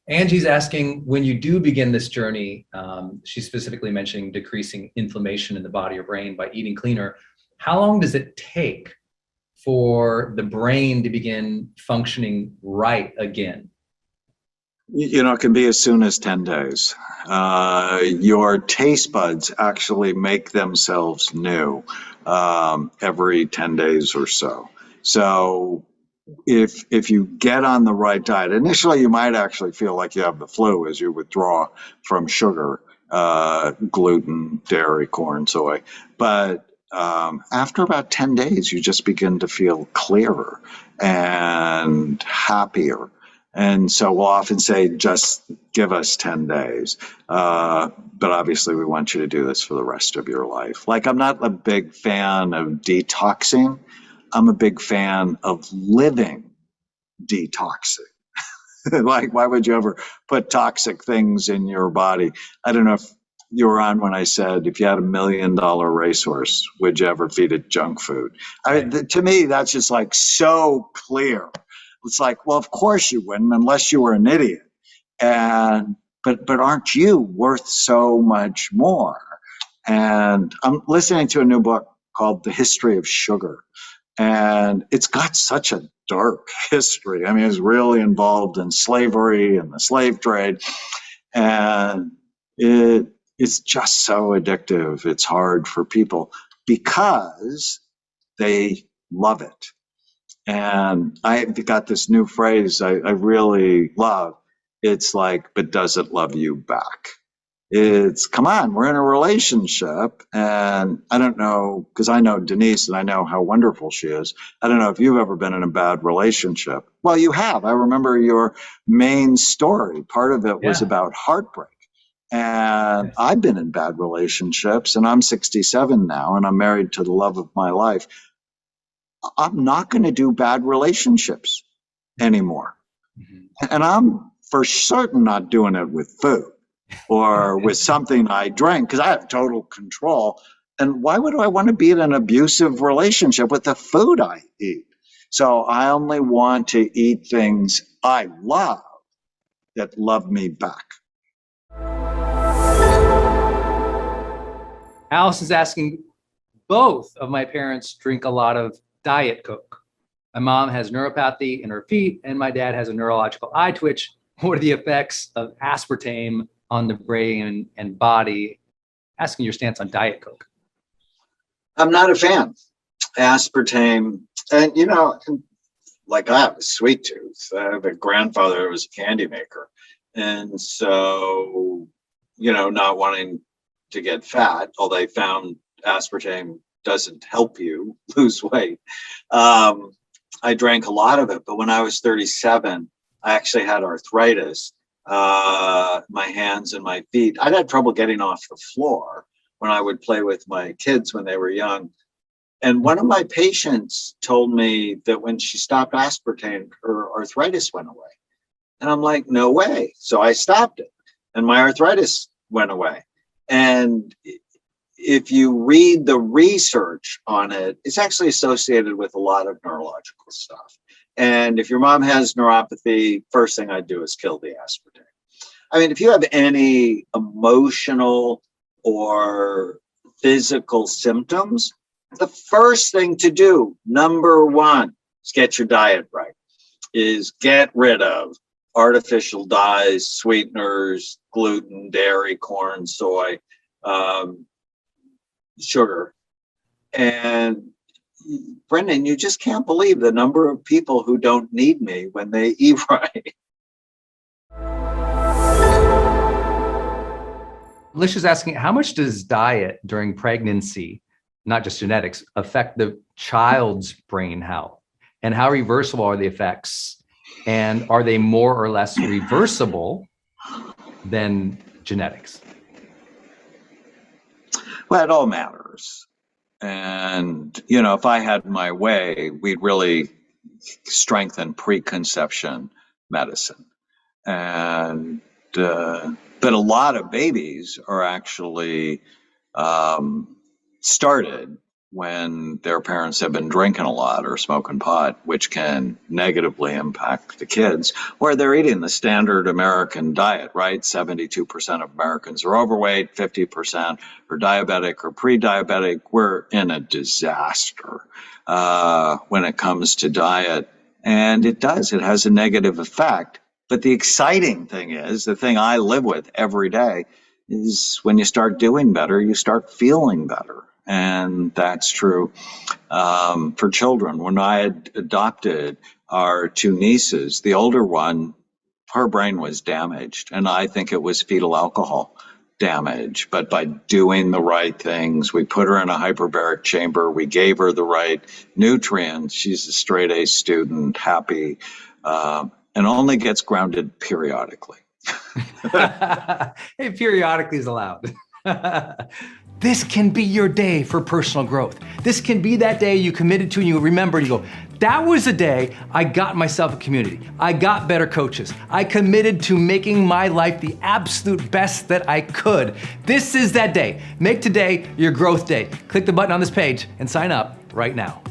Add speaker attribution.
Speaker 1: Angie's asking, when you do begin this journey, she's specifically mentioning decreasing inflammation in the body or brain by eating cleaner. How long does it take for the brain to begin functioning right again?
Speaker 2: You know, it can be as soon as 10 days. Your taste buds actually make themselves new every 10 days or so. So if you get on the right diet, initially you might actually feel like you have the flu as you withdraw from sugar, gluten, dairy, corn, soy. But after about 10 days, you just begin to feel clearer and happier. And so we'll often say, just give us 10 days. But obviously, we want you to do this for the rest of your life. Like, I'm not a big fan of detoxing. I'm a big fan of living detoxing. Like, why would you ever put toxic things in your body? I don't know if you were on when I said, if you had $1 million racehorse, would you ever feed it junk food? To me, that's just like so clear. It's like, well, of course you wouldn't, unless you were an idiot. But aren't you worth so much more? And I'm listening to a new book called The History of Sugar. And it's got such a dark history. I mean, it's really involved in slavery and the slave trade. And it's just so addictive. It's hard for people because they love it. And I got this new phrase I really love. It's like, but does it love you back? It's, come on, we're in a relationship. And I don't know, because I know Denise and I know how wonderful she is. I don't know if you've ever been in a bad relationship. Well, you have. I remember your main story. Part of it was about heartbreak. And I've been in bad relationships, and I'm 67 now, and I'm married to the love of my life. I'm not going to do bad relationships anymore. And I'm for certain not doing it with food or with something I drink, because I have total control. And why would I want to be in an abusive relationship with the food I eat? So I only want to eat things I love that love me back.
Speaker 1: Alice is asking, both of my parents drink a lot of Diet Coke. My mom has neuropathy in her feet, and my dad has a neurological eye twitch. What are the effects of aspartame on the brain and body? Asking your stance on Diet Coke.
Speaker 2: I'm not a fan. Aspartame, and you know, like I have a sweet tooth. I have a grandfather who was a candy maker. And so, you know, not wanting to get fat, although they found aspartame doesn't help you lose weight. I drank a lot of it, but when I was 37, I actually had arthritis, my hands and my feet. I'd had trouble getting off the floor when I would play with my kids when they were young. And one of my patients told me that when she stopped aspartame, her arthritis went away. And I'm like, no way. So I stopped it, and my arthritis went away. And if you read the research on it, it's actually associated with a lot of neurological stuff. And if your mom has neuropathy, first thing I'd do is kill the aspartame. I mean, if you have any emotional or physical symptoms, the first thing to do, number one, is get your diet right, is get rid of artificial dyes, sweeteners, gluten, dairy, corn, soy, sugar. And Brendan, you just can't believe the number of people who don't need me when they eat right.
Speaker 1: Alicia's asking, how much does diet during pregnancy, not just genetics, affect the child's brain health? And how reversible are the effects? And are they more or less reversible than genetics?
Speaker 2: Well, it all matters. And, you know, if I had my way, we'd really strengthen preconception medicine. And, but a lot of babies are actually started when their parents have been drinking a lot or smoking pot, which can negatively impact the kids, or they're eating the standard American diet, right? 72% of Americans are overweight, 50% are diabetic or pre-diabetic. We're in a disaster when it comes to diet. And it has a negative effect. But the exciting thing is, the thing I live with every day, is when you start doing better, you start feeling better. And that's true for children. When I had adopted our two nieces, the older one, her brain was damaged, and I think it was fetal alcohol damage. But by doing the right things, we put her in a hyperbaric chamber, we gave her the right nutrients. She's a straight A student, happy, and only gets grounded periodically.
Speaker 1: Hey, periodically is allowed. This can be your day for personal growth. This can be that day you committed to and you remember and you go, that was the day I got myself a community. I got better coaches. I committed to making my life the absolute best that I could. This is that day. Make today your growth day. Click the button on this page and sign up right now.